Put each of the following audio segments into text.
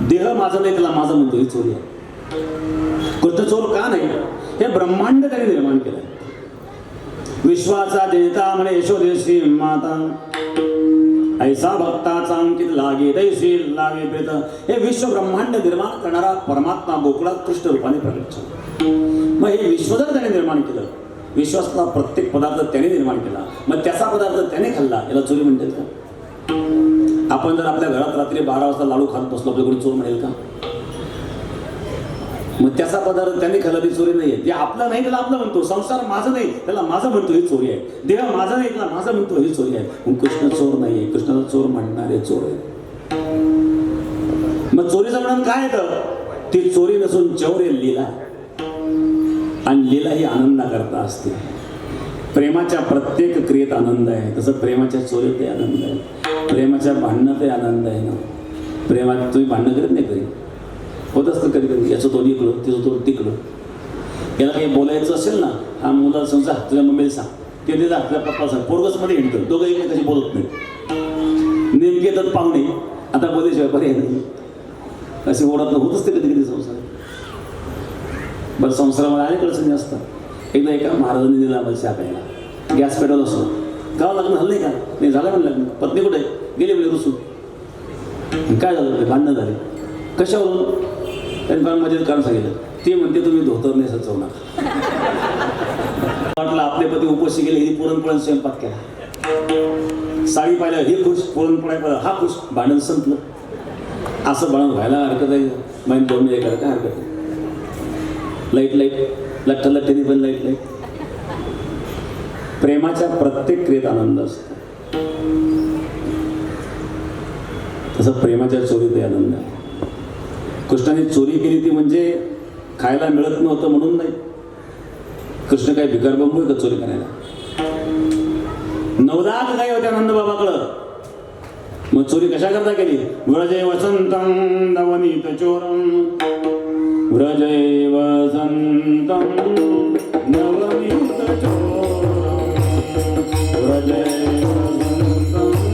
देह माझा नाही त्याला माझं म्हणतो ही चोरी आहे. कृष्ण चोर का नाही? हे ब्रह्मांड त्याने निर्माण केलंय. विश्वाचा देता म्हणे यशोदेशी माता, ऐसा भक्ताचा अंकित लागे तैसी लागे प्रेत. हे विश्व ब्रह्मांड निर्माण करणारा परमात्मा गोकुळात कृष्ण रूपाने प्रकट झाला. मग हे विश्व जर त्याने निर्माण केलं, विश्वासला प्रत्येक पदार्थ त्याने निर्माण केला, मग त्याचा पदार्थ त्याने खाल्ला, याला चोरी म्हणतात का? आपण जर आपल्या घरात रात्री 12 वाजता लाडू खात बसलो, आपल्याकडून चोर म्हणेल का? मग त्याचा पदार्थ त्याने खाल्ला, ती चोरी नाहीये. जे आपलं नाही त्याला आपलं म्हणतो, संसार माझं नाही त्याला माझं म्हणतो, ही चोरी आहे. देह माझा नाही त्याला माझं म्हणतो, ही चोरी आहे. मग कृष्ण चोर नाहीये, कृष्णाला चोर म्हणणारे चोर आहे. मग चोरीचं म्हणून काय येतं? ती चोरी नसून चौर आहे लीला, आणि लीला ही आनंदाकरता असते. प्रेमाच्या प्रत्येक क्रियेत आनंद आहे, तसं प्रेमाच्या चोरीतही आनंद आहे, प्रेमाच्या भांडणातही आनंद आहे ना. प्रेमात तुम्ही भांडणं करत नाही कधी? होत असतं कधी कधी, याचं तोंड इकडं तिचं तोंड तिकडं. याला काही बोलायचं असेल ना, हा मुलाला समजा तुझ्या मम्मीला सांग, ते दिला आपल्या पप्पा सांग, पोरगच मध्ये हिंडतं, दोघं एकमेकाशी बोलत नाही. नेमके येतात पाहुणे, आता बोलायशिवाय पर्याय नाही, असे ओढत होत असते कधी कधी संसार. बरं, संसारामध्ये अनेक अडचणी असतात. एकदा एका महाराजांनी दिला आम्हाला चहा प्यायला, गॅस पेटवला असतो. गाव लग्न झालं नाही का? नाही झालं म्हणलं लग्न. पत्नी कुठे गेली म्हणजे रुसून. काय झालं? ते भांडणं झाले. कशावरून? त्यांनी फार मजेत कारण सांगितलं. ते म्हणते तुम्ही धोतर नाही सचवू नका. म्हटलं आपले पती उपाशी गेले, ही पुरणपोळ्या स्वयंपाक केला. साडी पाहिलं हे खुश, पुरणपोळ्या पाहिलं हा खुश, भांडण संपलं. असं भांडण व्हायला हरकत आहे? माहीत दोन मिनिट काय हरकत आहे? लाईट लाईट लठ्ठ लठ्ठीने पण लाईट लाईट. प्रेमाच्या प्रत्येक क्रियेत आनंद असतो, तसं प्रेमाच्या चोरीतही आनंद आहे. कृष्णाने चोरी केली ती म्हणजे खायला मिळत नव्हतं म्हणून नाही. कृष्ण काय भिकार बंबू आहे का चोरी करायला? 9 लाख काय होत्या नंद बाबाकडं, मग चोरी कशा करता केली? व्रजे वसंतम नवनीत चोरम, व्रजे वसंतम नवनीत चोरम, व्रजे वसंतम नवनीत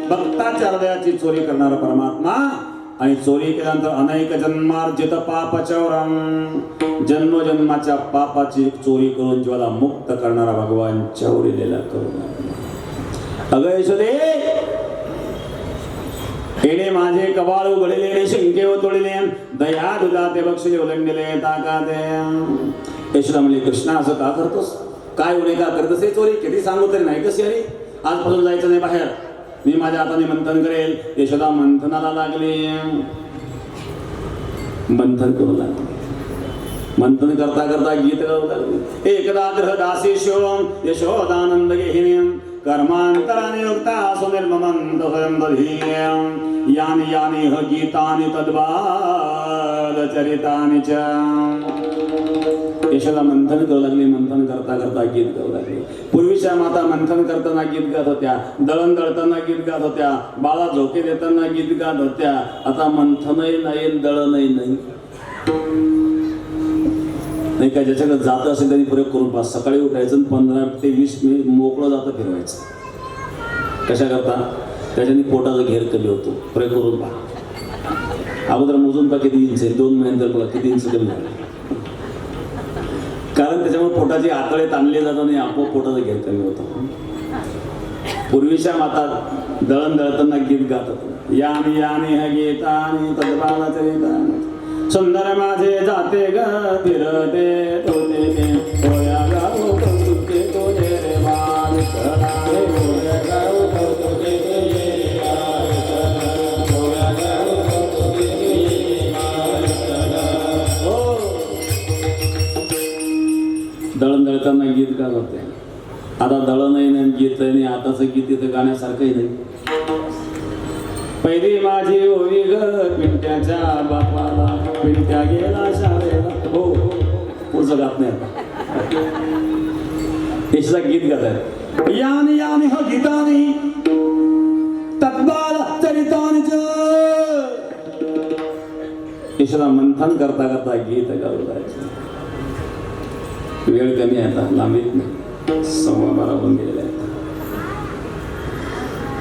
भक्ताच्या हृदयाची चोरी करणारा परमात्मा. आणि चोरी केल्यानंतर अनेक जन्मार्जित पाप चौरम, जन्मजन्माच्या पापाची चोरी करून जीवाला मुक्त करणारा भगवान चौरीलेला करुणा. अगं यशोदे, येणे माझे कबाळ उघडले, शिंके व तोडले, दया दुधा ते बक्षे ओलंडले ताकाते. यशोदा म्हणली, कृष्णा असं का करतोस? काय उणे का करतोस? हे चोरी किती सांगू तरी नाही कशी अरे. आजपासून जायचं नाही बाहेर, मी माझ्या हाताने मंथन करेल. यशोदा मंथनाला लागली, मंथन करू लागली. मंथन करता करता गीत गाऊ लागली. एकदा ग्रह दासीशोम यशोदानंद गेहिनीम, कर्मांतराने युक्ता सुनिर्ममंत स्वयं दधीयम, यानि यानि ह गीतानि तद्बाल चरितानि च. यशोदा मंथन करू लागली. मंथन करता करता गीत गाऊ लागली. पूर्वीच्या माता मंथन करताना गीत गात होत्या, दळण दळताना गीत गात होत्या, बाळा झोके देताना गीत गात होत्या. आता मंथनही नाही, दळणही नाही. नाही का, ज्याच्याकडे जात असेल त्यांनी प्रयोग करून पहा. सकाळी उठायचं 15 ते 20 मिनिट मोकळं जातं फिरवायचं. कशा करता? त्याच्याने पोटाचा घेर कमी होतो. प्रयोग करून पहा. अगोदर मोजून पहा किती इंच आहे, 2 महिन्यानंतर बघा किती इंच कमी झाले. कारण त्याच्यामुळे पोटाचे आतळे ताणले जातात आणि आपोआप पोटाचा घेर कमी होतो. पूर्वीच्या माता दळण दळताना गीत गातात. यानी यानी ह गीतानी तद्बालाचे गीतानी सुंदर माझे जाते ग फिरते तोते ते होया गाऊ कौतुके तोले रे बाल कराळे होया गाऊ कौतुके तोले रे बाल कराळे होया गाऊ कौतुके तोले बाल कराळे. हो, दळण दळताना गीत गात होते. आता दळणही नाही, गीत नाही. आताचं गीत इथं गाण्यासारखंही नाही. पहिली माझी ओवी ग पिंट्याच्या बापाला, पिंट्या गेला शाळेला. हो, पुढचं गात नाही आता. याचा गीत गात आहे. यानी यानी ह गीतानी तद्बाल चरितानी याला मंथन करता करता गीत गाऊ जायचं. वेळ कमी आहे आता, लांबीत नाही. 12:15 होऊन गेलेला आहे.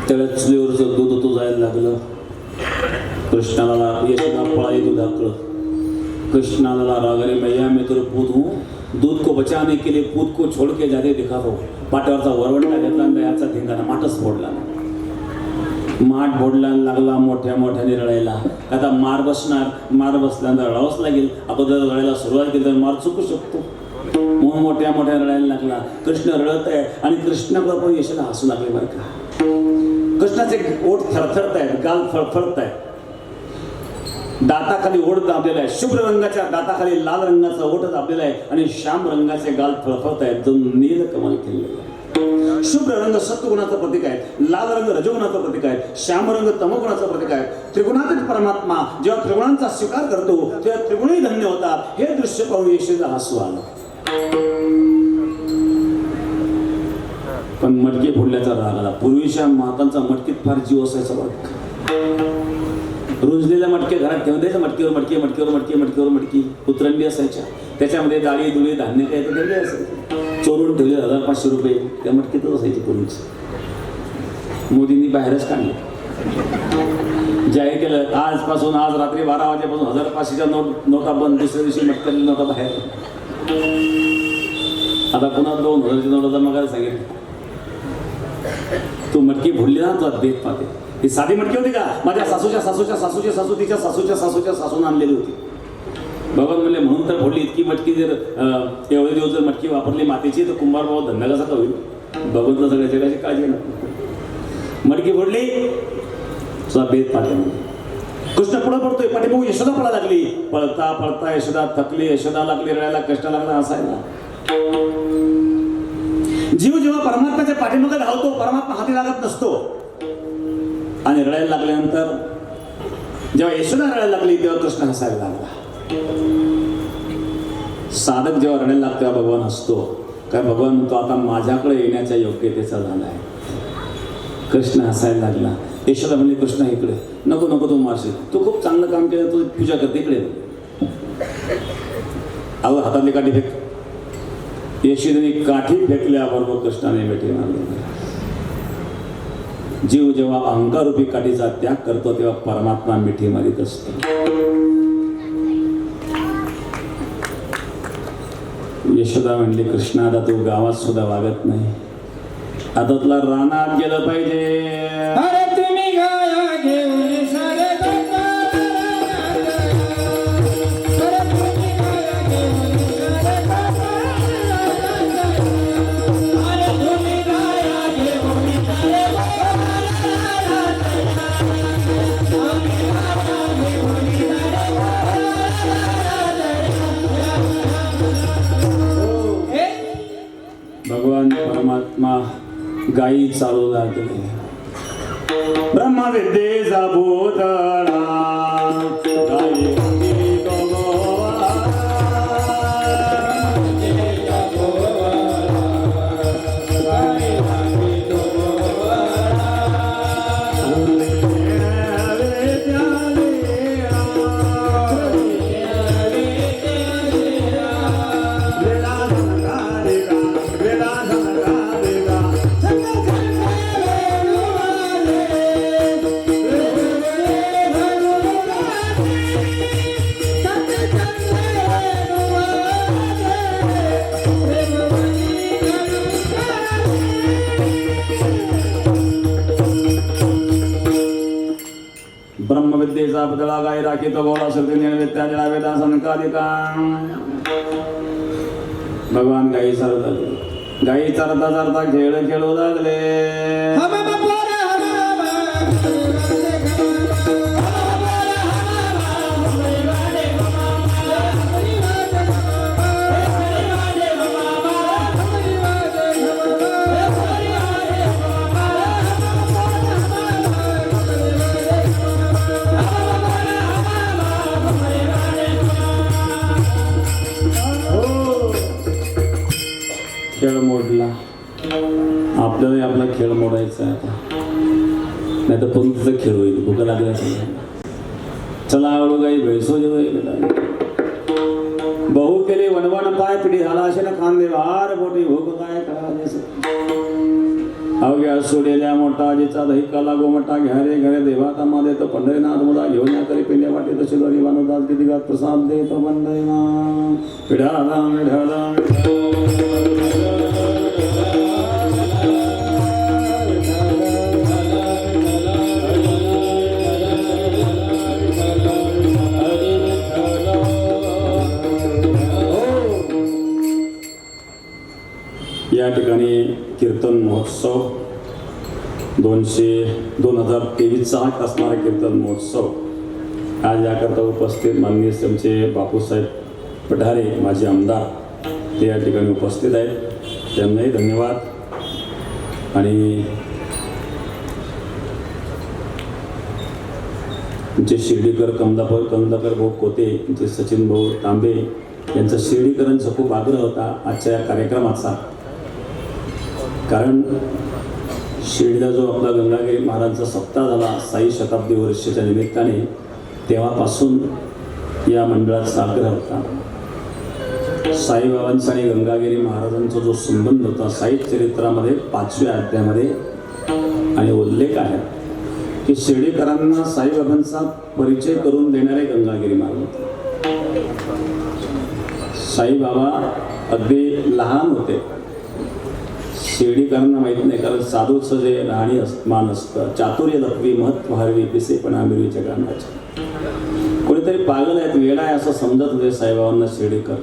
त्याला चुलीवरचं दूध तो जायला लागलं. कृष्णाला यशोदा पळाई दूध हाकलं. कृष्णाला रागरे मैया मैं तेरे पूत हूँ, दूध को बचाने के लिए पूत को छोड़ के जाते दिखा दो. पाट्यावरचा वरवंटा घेतला आणि याचा धिंगाणा माठच फोडला. माठ फोडला लागला मोठ्या मोठ्याने रडायला. आता मार बसल्यानंतर रडावंच लागेल. अगोदर रडायला सुरुवात केली तर मार चुकू शकतो. मग मोठ्या मोठ्या रडायला लागला. कृष्ण रडत आहे आणि कृष्णाकडे पण यशोदा हसू लागले. बरं का, कृष्णाचे ओठ थरथरत आहेत, गाल फळफळत आहेत. दाताखाली ओठ दाबलेला आहे. शुभ्र रंगाच्या दाताखाली लाल रंगाचा ओठ दाबलेला आहे आणि श्याम रंगाचे गाल फळफळत आहेत. जो नील कमल केलेला आहे. शुभ्र रंग सत्वगुणाचं प्रतीक आहे. लाल रंग रजोगुणाचं प्रतीक आहे. श्याम रंग तमोगुणाचं प्रतीक आहे. त्रिगुणातीत परमात्मा जेव्हा त्रिगुणांचा स्वीकार करतो तेव्हा त्रिगुणही धन्य होतात. हे दृश्य पाहून यशोदा हसू आलं. पण मटके फोडल्याचा राग आला. पूर्वीच्या मातांचा मटकीत फार जीव असायचा. रुजलेल्या मटके घरात ठेवून द्यायचं. मटकीवर मटकी, मटकीवर मटकी, मटकीवर मटकी उतरंडी असायच्या. त्याच्यामध्ये डाळी दुळी धान्य काय ठेवले असायचे. चोरून ठेवले 1,000-500 रुपये त्या मटकीतच असायचे. पूर्वीच मोदींनी बाहेरच काढले, जाहीर केलं आजपासून, आज रात्री 12 वाजेपासून 1,000-500च्या नोटा बंद. दुसऱ्या दिवशी मटक्याची नोटा बाहेर. आता पुन्हा 2,000ची नोटा जमा करायला सांगितलं. तू मटकी फोडली ना, तुला देत पाहते. ही साधी मटकी होती का? माझ्या सासूच्या सासूच्या सासूच्या सासू तिच्या सासूच्या सासूच्या सासून आणलेली होती. भगवान म्हणले म्हणून तर फोडली. इतकी मटकी जर एवढे दिवस जर मटकी वापरली मातीची तर कुंभार बाबा धंदा कसा होईल? भगवंत सगळ्या जगाची काळजी नको. मटकी फोडली, तुला देत पाहते. कृष्ण पुढे पडतोय, पाठीमागून यशोदा पळायला लागली. पळता पळता यशोदा थकली. यशोदा लागली रडायला, कष्ट लागला हसायला. जीव जेव्हा परमात्म्याच्या पाठीमागे धावतो, परमात्मा हाती लागत नसतो. आणि रडायला लागल्यानंतर जेव्हा यशोदा रडायला लागली तेव्हा कृष्ण हसायला लागला. साधक जेव्हा रडायला लागतो तेव्हा भगवान हसतो. काय भगवान म्हणतो आता माझ्याकडे येण्याच्या योग्यतेचा झाला आहे. कृष्ण हसायला लागला. यशोदा म्हणली कृष्ण इकडे नको नको, तू मारशील. तू खूप चांगलं काम केलं, तू पूजा करते, इकडे. अगं हातातली काठी फेक. यशोदेने काठी फेकल्याबरोबर कृष्णाने मिठी मारली. जीव जेव्हा अहंकारूपी काठीचा त्याग करतो तेव्हा परमात्मा मिठी मारीत असतो. यशोदा म्हणली कृष्णा आता तू गावात सुद्धा वागत नाही. आता तुला रानात गेलं पाहिजे. अरे तुम्ही गाया घेऊन भगवान परमात्मा गायी चालू लागले. ब्रह्मविद्येचा भूतळा गायी गाईचा पुतळा गाई राखी तो गोळा सुरती निर्वेत्या जळावेदा संकालिका. भगवान गाई चालत आले. गाई चरता चरता खेळ खेळू लागले. खेळ मोडला. आपल्याला आपला खेळ मोडायचा आहे आता, नाही तर पंक्तीचा खेळ होईल. भूक लागल्या चला आवडू गाई भैसो बहु केले वनवन पाय पिढी झाला असे ना खांदे वार मोठी भूक काय करायचे. अवघ्या सोडेल्या मोठा जिचा दहिका लागो मोठा घ्या रे घरे देवा तमा देतो पंढरीनाथ मुला घेऊन या करी पिंड्या वाटे तशी दोरी वानुदास किती गात प्रसाद देतो पंढरीनाथ. पिढाला मिढाला या ठिकाणी कीर्तन महोत्सव 2023चा असणारा कीर्तन महोत्सव आज याकरता उपस्थित माननीय आमचे बापूसाहेब पठारे माजी आमदार ते या ठिकाणी उपस्थित आहेत. त्यांनाही धन्यवाद. आणि आमचे शिर्डीकर कमलाकर भाऊ कोते, आमचे सचिन भाऊ तांबे यांचा शिर्डीकरांचा खूप आग्रह होता आजच्या या कार्यक्रमाचा. कारण शिर्डीला जो आपला गंगागिरी महाराजांचा सप्ताह झाला साई शताब्दी वर्षाच्या निमित्ताने, तेव्हापासून या मंडळाचा आग्रह होता. साईबाबांचा आणि गंगागिरी महाराजांचा जो संबंध होता साई चरित्रामध्ये 5व्या अध्यायामध्ये आणि उल्लेख आहे की शिर्डीकरांना साईबाबांचा परिचय करून देणारे गंगागिरी महाराज होते. साईबाबा अगदी लहान होते, शिर्डीकरांना माहीत नाही. कारण साधूचं जे राहणी मान असतं, चातुर्य लपवी महत्व हरवी पिसेपणा मिरवीच्या गाण्याचे. कोणीतरी पागल आहेत, वेडा आहे असं समजत होते साईबाबांना शिर्डीकर.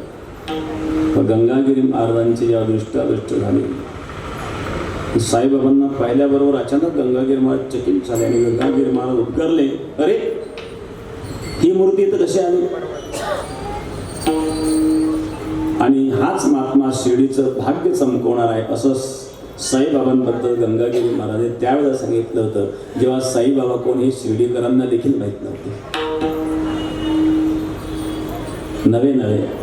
पण गंगागिरी महाराजांची जेव्हा दृष्टादृष्ट झाली, साईबाबांना पाहिल्याबरोबर अचानक गंगागिरी महाराज चकित झाले आणि गंगागिरी महाराज उद्गारले, अरे ही मूर्ती इथं कशी आली? आणि हाच महात्मा शिर्डीचं भाग्य चमकवणार आहे असं साईबाबांबद्दल गंगागिरी महाराज त्यावेळेला सांगितलं होतं, जेव्हा साईबाबा कोण हे शिर्डीकरांना देखील माहीत नव्हते. नवे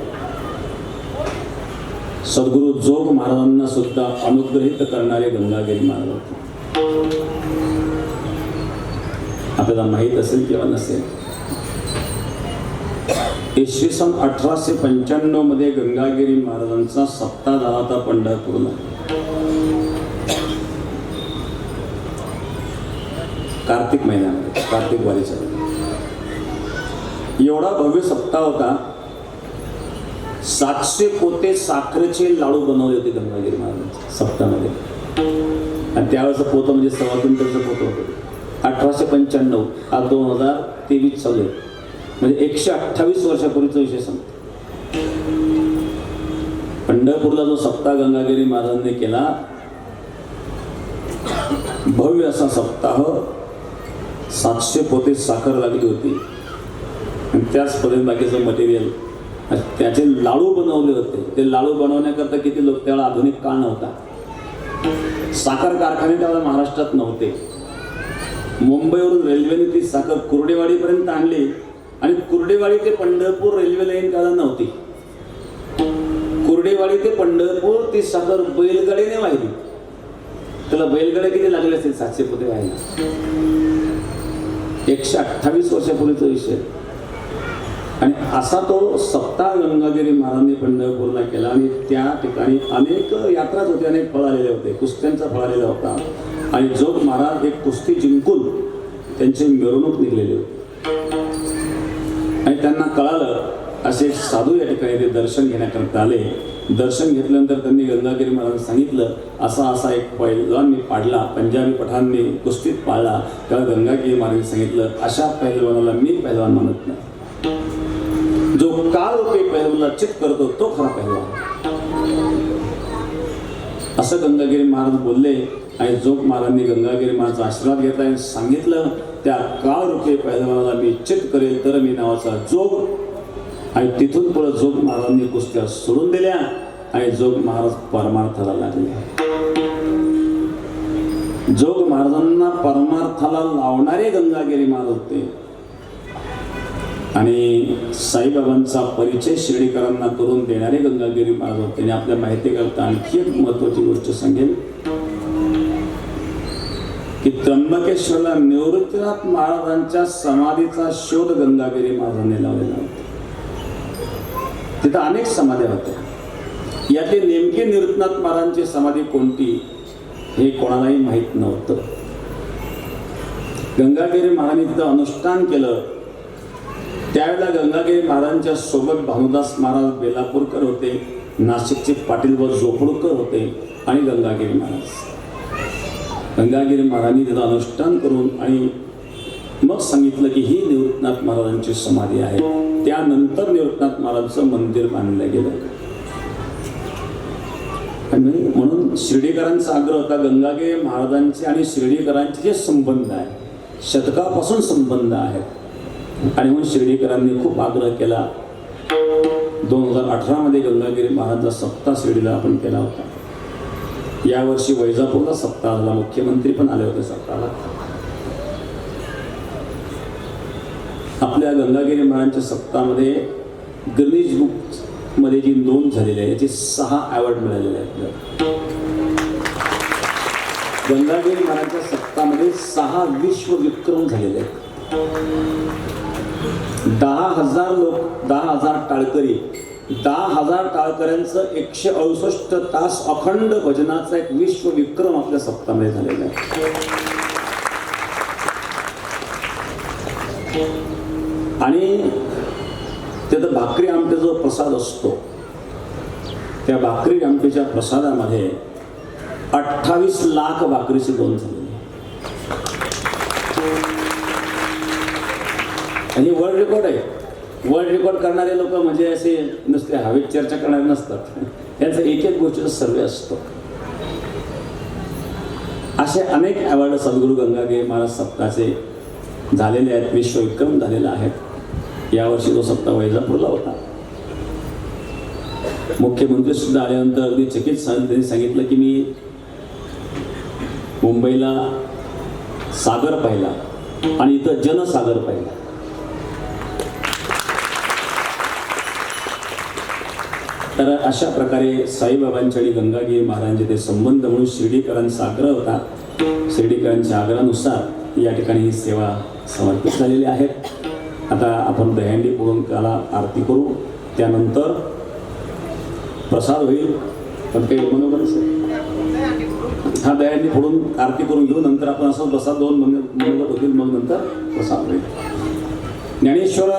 सद्गुरू जोग महाराजांना सुद्धा अनुग्रहित करणारे गंगागिरी महाराज होते. आपल्याला माहीत असेल किंवा नसेल, इसवी सन 1895 मध्ये गंगागिरी महाराजांचा सप्ताह झाला होता पंढरपूरला. कार्तिक महिन्यामध्ये, कार्तिक वारीचा एवढा भव्य सप्ताह होता. 700 पोते साखरेचे लाडू बनवले होते गंगागिरी महाराजांच्या सप्ताहामध्ये. आणि त्यावेळेचं पोतं म्हणजे 1.25 क्विंटलचं पोतं होतं. 1895 आज 2023 चालू आहे, म्हणजे 128 वर्षापूर्वीचा विषय सांगतो. पंढरपूरला जो सप्ताह गंगागिरी महाराजांनी केला, भव्य असा सप्ताह. 700 पोते साखर लागली होती आणि त्याच पद्धतीने बाकीचं मटेरियल, त्याचे लाडू बनवले होते. ते लाडू बनवण्याकरता किती लोक, त्यावेळेला आधुनिक काळ नव्हता, साखर कारखाने त्यावेळेला महाराष्ट्रात नव्हते. मुंबईवरून रेल्वेने ती साखर कुर्डेवाडीपर्यंत आणली आणि कुर्डेवाडी ते पंढरपूर रेल्वे लाईन त्याला नव्हती. कुर्डेवाडी ते पंढरपूर ती साखर बैलगाडीने वाहिली. त्याला बैलगाड्या किती लागले असतील 700 पोते व्हायला? 128 वर्षापूर्वीचा विषय. आणि असा तो सप्ताह गंगागिरी महाराजांनी पंढरपूरला केला. आणि त्या ठिकाणी अनेक यात्राच होते, अनेक फळ आलेले होते, कुस्त्यांचा फळ आलेला होता. आणि जोग महाराज एक कुस्ती जिंकून त्यांची मिरवणूक निघलेली होती. आणि त्यांना कळालं असे एक साधू या ठिकाणी ते दर्शन घेण्याकरता आले. दर्शन घेतल्यानंतर त्यांनी गंगागिरी महाराजांना सांगितलं, असा असा एक पैलवान मी पाडला, पंजाबी पठाणने कुस्तीत पाळला. तेव्हा गंगागिरी महाराजांनी सांगितलं, अशा पैलवानाला मी पैलवान मानत नाही. जो काळ रूपी पैलवानाला चित करतो तो खरा पैलवान. असं गंगागिरी महाराज बोलले. आणि जोग महाराजांनी गंगागिरी महाराजांचा आशीर्वाद घेतला आणि सांगितलं, त्या काळ रूपी पैलवानाला मी चित करेल तर मी नावाचा जोग. आणि तिथून पुढे जोग महाराजांनी कुस्त्या सोडून दिल्या आणि जोग महाराज परमार्थाला लागले. जोग महाराजांना परमार्थाला लावणारे गंगागिरी महाराज होते. आणि साईबाबांचा परिचय शिर्डीकरांना करून देणारे गंगागिरी महाराज होते. आणि आपल्या माहिती करता आणखी एक महत्वाची गोष्ट सांगेन की त्र्यंबकेश्वरला निवृत्तीनाथ महाराजांच्या समाधीचा शोध गंगागिरी महाराजांनी लावलेला होता. तिथं अनेक समाध्या होत्या. यातली नेमकी निवृत्तीनाथ महाराजांची समाधी कोणती हे कोणालाही माहीत नव्हतं. गंगागिरी महाराजांनी तिथं अनुष्ठान केलं. त्यावेळेला गंगागिरी महाराजांच्या सोबत भानुदास महाराज बेलापूरकर होते, नाशिकचे पाटील व जोपडकर होते आणि गंगागिरी महाराज. गंगागिरी महाराजांनी तिथं अनुष्ठान करून आणि मग सांगितलं की ही निवृत्तीनाथ महाराजांची समाधी आहे. त्यानंतर निवृत्तीनाथ महाराजांचं मंदिर बांधलं गेलं. आणि म्हणून शिर्डीकरांचा आग्रह होता, गंगागिरी महाराजांचे आणि शिर्डीकरांचे जे संबंध आहे, शतकापासून संबंध आहेत. आणि म्हणून शिर्डीकरांनी खूप आग्रह केला. 2018 मध्ये गंगागिरी महाराजांचा सप्ताह शिर्डीला आपण केला होता. यावर्षी वैजापूरला सप्ताह झाला. मुख्यमंत्री पण आले होते सप्ताहाला. आपल्या गंगागिरी महाराजांच्या सप्ताहामध्ये गिनीज बुक मध्ये जी नोंद झालेली आहे, याचे 6 अवॉर्ड मिळालेले आहेत. गंगागिरी महाराजांच्या सप्ताहामध्ये 6 विश्व विक्रम झालेले आहेत. 10,000 लोक, 10,000 टाळकरी, 10,000 टाळकऱ्यांचं 168 तास अखंड भजनाचा एक विश्व विक्रम आपल्या सप्ताहामध्ये झालेला आहे. आणि तिथं भाकरी आमटे जो प्रसाद असतो, त्या भाकरी आमटेच्या प्रसादामध्ये 28 लाख भाकरीची नोंद झालेली. आणि वर्ल्ड रेकॉर्ड आहे. वर्ल्ड रेकॉर्ड करणारे लोक म्हणजे असे नुसते हवेत चर्चा करणारे नसतात. त्यांचा एक एक गोष्टीचा सर्वे असतो. असे अनेक अवॉर्ड सद्गुरू गंगागिरी महाराज सप्ताहाचे झालेले आहेत, विश्वविक्रम झालेला आहे. यावर्षी तो सप्ताह वैजापूरला होता. मुख्यमंत्री सुद्धा आल्यानंतर अगदी चकित त्यांनी सांगितलं की मी मुंबईला सागर पाहिला आणि इथं जनसागर पाहिला. तर अशा प्रकारे साईबाबांच्या आणि गंगागिरी महाराजांचे ते संबंध म्हणून शिर्डीकरांचा आग्रह होता. शिर्डीकरांच्या आग्रहानुसार या ठिकाणी ही सेवा समर्पित झालेली आहे. आता आपण दहीहंडी फोडून त्याला आरती करू. त्यानंतर प्रसाद होईल. पण काही मनोबल हा दहीहंडी फोडून आरती करून घेऊ. नंतर आपण असं प्रसाद 2 मनोबल होतील. मग नंतर प्रसाद होईल. ज्ञानेश्वर